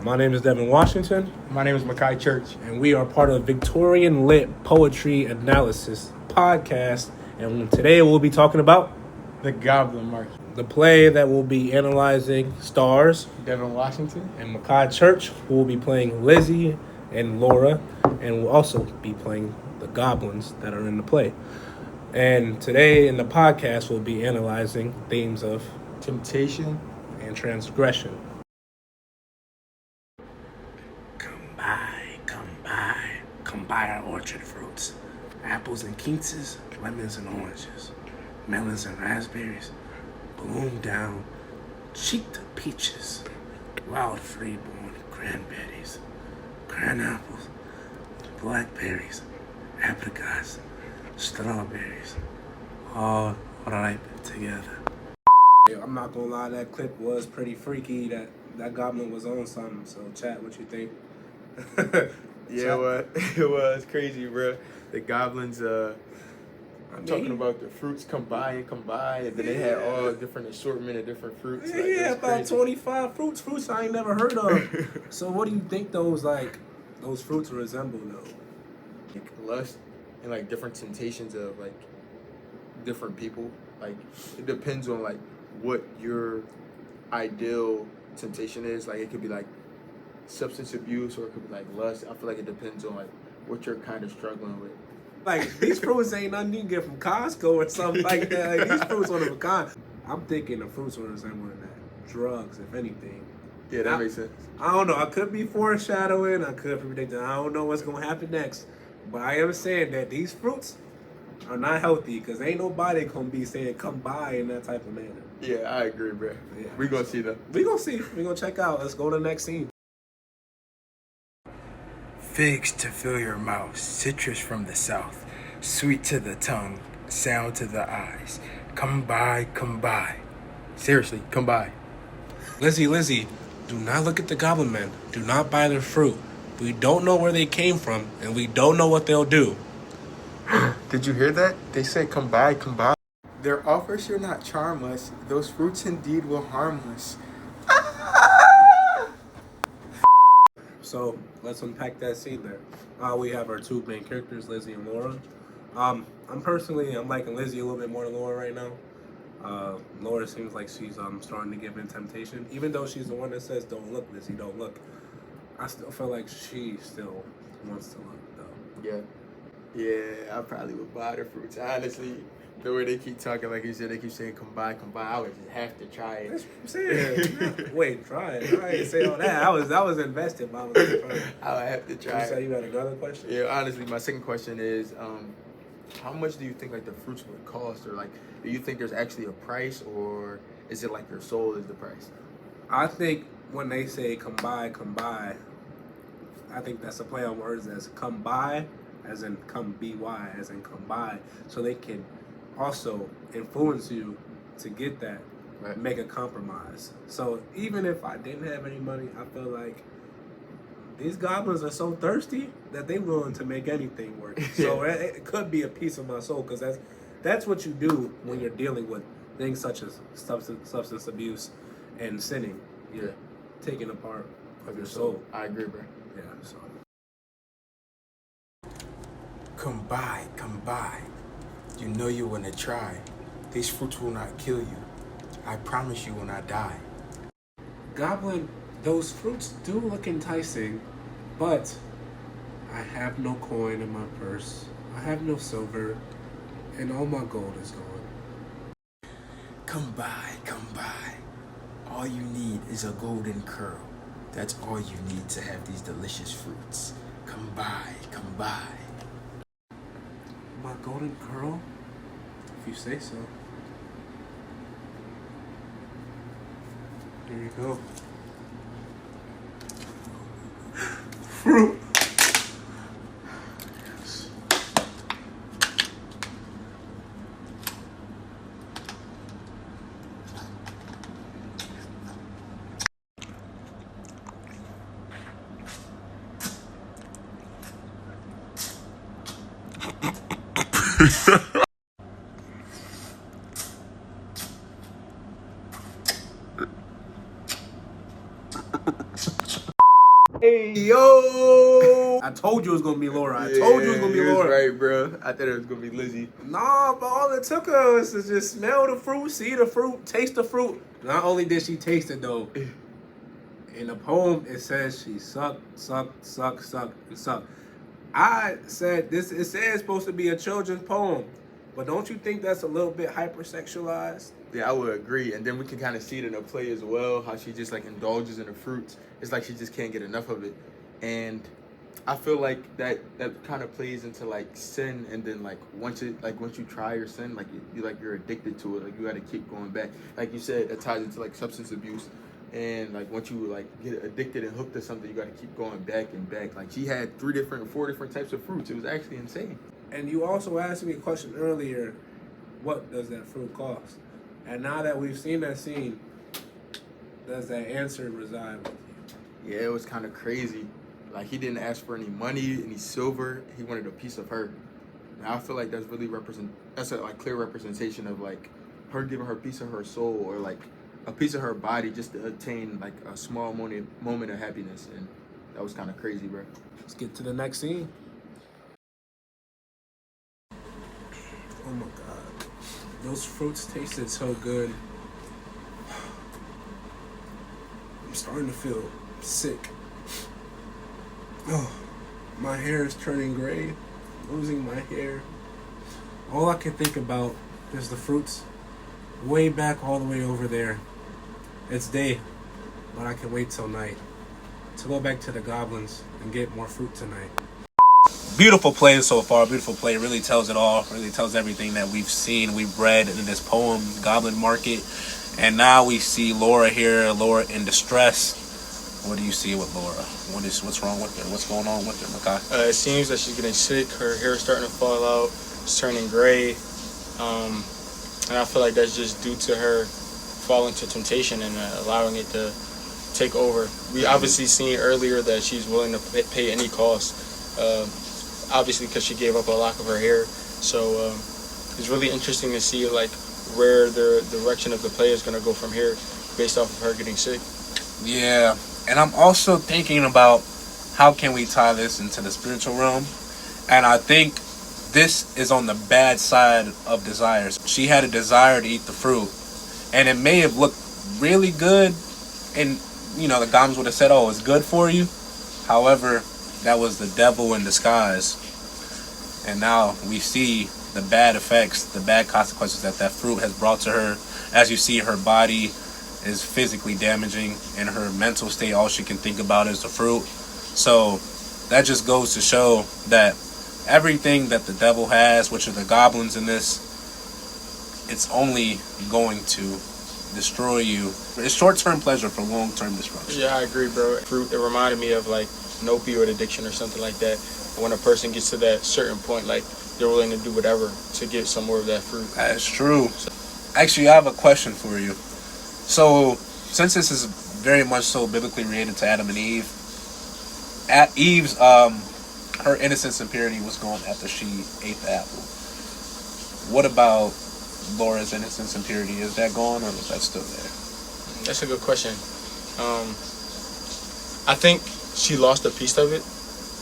My name is Devin Washington, My name is Makai Church. and we are part of Victorian Lit Poetry Analysis podcast. And today we'll be talking about The Goblin Market. the play that will be analyzing stars, Devin Washington. and Makai Church, who will be playing Lizzie and Laura, and will also be playing the goblins that are in the play. And today in the podcast, we'll be analyzing themes of Temptation. and transgression. Come buy our orchard fruits. Apples and quinces, lemons and oranges, melons and raspberries, bloom down, cheeked peaches, wild freeborn cranberries, apples, blackberries, apricots, strawberries, all ripe together. Hey, I'm not gonna lie, that clip was pretty freaky. That goblin was on something. So, chat, what you think? Yeah, it was crazy, bro. The goblins, talking about the fruits come by, and then they had all different assortment of different fruits. Yeah, about crazy. 25 fruits I ain't never heard of. So what do you think those fruits resemble though? Like lust and like different temptations of like different people. Like it depends on like what your ideal temptation is. Like it could be like substance abuse, or it could be like lust. I feel like it depends on like what you're kind of struggling with. Like these fruits ain't nothing you can get from Costco or something like that. Like, these fruits one of a kind. I'm thinking the fruits are resembling that drugs, if anything. Yeah, that makes sense. I don't know. I could be foreshadowing. I could be predicting. I don't know what's gonna happen next. But I am saying that these fruits are not healthy because ain't nobody gonna be saying come by in that type of manner. Yeah, I agree, bro. Yeah. We gonna see them. We gonna see. We gonna check out. Let's go to the next scene. Figs to fill your mouth, citrus from the south, sweet to the tongue, sound to the eyes. Come by, come by. Seriously, come by. Lizzie, do not look at the goblin men. Do not buy their fruit. We don't know where they came from, and we don't know what they'll do. Did you hear that? They said come by, come by. Their offer shall not charm us. Those fruits indeed will harm us. So let's unpack that scene there. We have our two main characters, Lizzie and Laura. I'm liking Lizzie a little bit more than Laura right now. Laura seems like she's starting to give in temptation, even though she's the one that says, "Don't look, Lizzie, don't look." I still feel like she still wants to look though. Yeah, I probably would buy the fruits. Honestly, the way they keep talking, like you said, they keep saying come by, I would just have to try it. That's what I'm saying. Wait, try it. I didn't say all that. I was invested, but I was trying. I would have to try You it. said you had another question? Yeah, honestly, my second question is, how much do you think like the fruits would cost, or like, do you think there's actually a price, or is it like your soul is the price? I think when they say come by, I think that's a play on words as come by, as in come by, as in come by, so they can also influence you to get that, right. Make a compromise. So even if I didn't have any money, I feel like these goblins are so thirsty that they're willing to make anything work. So it could be a piece of my soul, because that's what you do when you're dealing with things such as substance abuse and sinning. You're taking a part of your soul. I agree, bro. Yeah, so. Come by, come by. You know you want to try. These fruits will not kill you. I promise you will not die. Goblin, those fruits do look enticing, but I have no coin in my purse. I have no silver, and all my gold is gone. Come by, come by. All you need is a golden curl. That's all you need to have these delicious fruits. Come by, come by. My golden curl? If you say so. Here you go. Fruit! Hey, yo! I told you it was gonna be Laura. I told you it was gonna be you was Laura. right, bro. I thought it was gonna be Lizzie. Nah, but all it took her was to just smell the fruit, see the fruit, taste the fruit. Not only did she taste it though, in the poem it says she sucked, sucked, sucked, sucked, and sucked. I said this. It says it's supposed to be a children's poem, but don't you think that's a little bit hypersexualized? Yeah, I would agree. And then we can kind of see it in the play as well, how she just like indulges in the fruits. It's like she just can't get enough of it. And I feel like that kind of plays into like sin, and then like once you try your sin, like you're addicted to it. Like you got to keep going back. Like you said, it ties into like substance abuse. And like once you like get addicted and hooked to something, you got to keep going back and back. Like she had 4 different types of fruits. It was actually insane. And you also asked me a question earlier, what does that fruit cost? And now that we've seen that scene, does that answer reside with you? Yeah, it was kind of crazy. Like he didn't ask for any money, any silver. He wanted a piece of her. And I feel like that's really that's a like clear representation of like her giving her piece of her soul, or like a piece of her body just to attain like a small moment of happiness. And that was kind of crazy, bro. Let's get to the next scene. Oh my God. Those fruits tasted so good. I'm starting to feel sick. Oh, my hair is turning gray. Losing my hair. All I can think about is the fruits way back all the way over there. It's day, but I can wait till night to go back to the goblins and get more fruit tonight. Beautiful play so far. Beautiful play. Really tells it all. Really tells everything that we've seen, we've read in this poem, Goblin Market. And now we see Laura here, Laura in distress. What do you see with Laura? What's wrong with her? What's going on with her, Makai? It seems that she's getting sick. Her hair is starting to fall out. It's turning gray. And I feel like that's just due to her falling to temptation and allowing it to take over. We obviously seen earlier that she's willing to pay any cost. Obviously because she gave up a lock of her hair. So it's really interesting to see like where the direction of the play is going to go from here based off of her getting sick. Yeah, and I'm also thinking about how can we tie this into the spiritual realm. And I think this is on the bad side of desires. She had a desire to eat the fruit, and it may have looked really good, and the goblins would have said, oh, it's good for you. However, that was the devil in disguise. And now we see the bad effects, the bad consequences that fruit has brought to her. As you see, her body is physically damaging, and her mental state, all she can think about is the fruit. So that just goes to show that everything that the devil has, which are the goblins in this, it's only going to destroy you. It's short-term pleasure for long-term destruction. Yeah, I agree, bro. Fruit, it reminded me of like an opioid addiction or something like that. When a person gets to that certain point, like they're willing to do whatever to get some more of that fruit. That's true. Actually, I have a question for you. So, since this is very much so biblically related to Adam and Eve, at Eve's, her innocence and purity was gone after she ate the apple. What about Laura's innocence and purity? Is that gone, or is that still there? That's a good question. I think she lost a piece of it,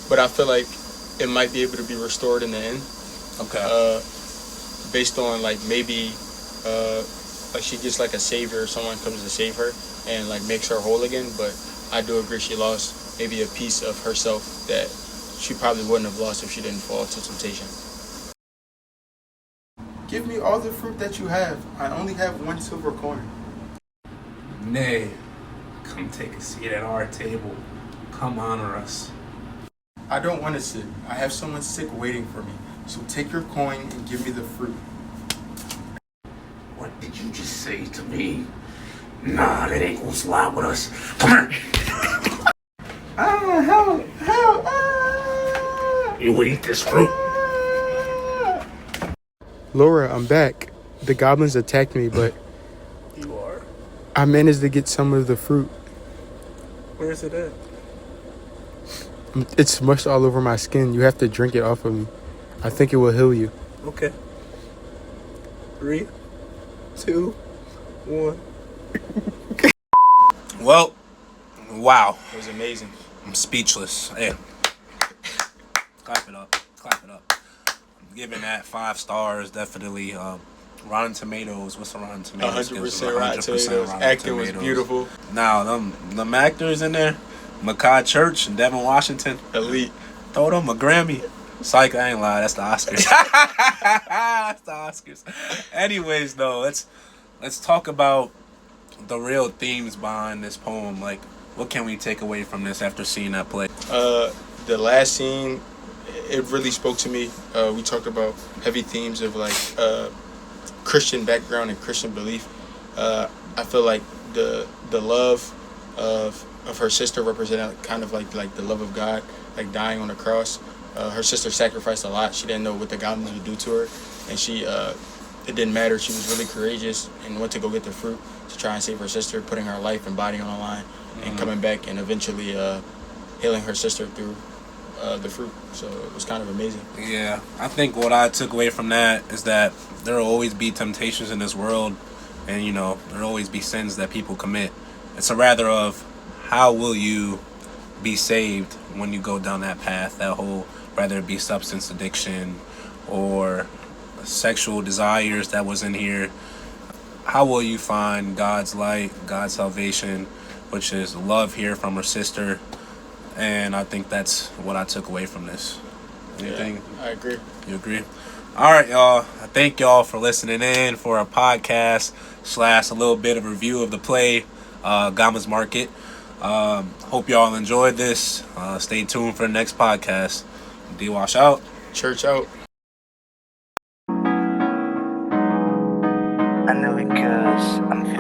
but I feel like it might be able to be restored in the end. Okay. Based on like maybe like she gets like a savior, or someone comes to save her and like makes her whole again. But I do agree she lost maybe a piece of herself that she probably wouldn't have lost if she didn't fall to temptation. Give me all the fruit that you have. I only have 1 silver coin. Nay, come take a seat at our table. Come honor us. I don't want to sit. I have someone sick waiting for me. So take your coin and give me the fruit. What did you just say to me? Nah, that ain't gonna slide with us. Come here. You will eat this fruit. Laura, I'm back. The goblins attacked me, but You are? I managed to get some of the fruit. Where is it at? It's smushed all over my skin. You have to drink it off of me. I think it will heal you. Okay. 3, 2, 1. Well, wow. It was amazing. I'm speechless. Hey, clap it up. Clap it up. I'm giving that 5 stars. Definitely. Rotten Tomatoes. What's the Rotten Tomatoes? 100% Rotten Tomatoes. Acting was beautiful. Now, them actors in there, Mekhi Church and Devin Washington. Elite. Throw them a Grammy. Psych, I ain't lie. That's the Oscars. That's the Oscars. Anyways, though, let's talk about the real themes behind this poem. Like, what can we take away from this after seeing that play? The last scene, it really spoke to me. We talked about heavy themes of like Christian background and Christian belief. I feel like the love of her sister represented kind of like the love of God, like dying on the cross. Her sister sacrificed a lot. She didn't know what the goblins would do to her, and it didn't matter. She was really courageous and went to go get the fruit to try and save her sister, putting her life and body on the line, and coming back and eventually healing her sister through the fruit. So it was kind of amazing. Yeah, I think what I took away from that is that there will always be temptations in this world, and there will always be sins that people commit. It's a rather of how will you be saved when you go down that path, that whole, whether it be substance addiction or sexual desires that was in here. How will you find God's light, God's salvation, which is love here from her sister? And I think that's what I took away from this. Anything? Yeah, I agree. You agree? All right, y'all. I thank y'all for listening in for a podcast / a little bit of review of the play, Gama's Market. Hope y'all enjoyed this. Stay tuned for the next podcast. D-Wash out. Church out. I know it 'cause I'm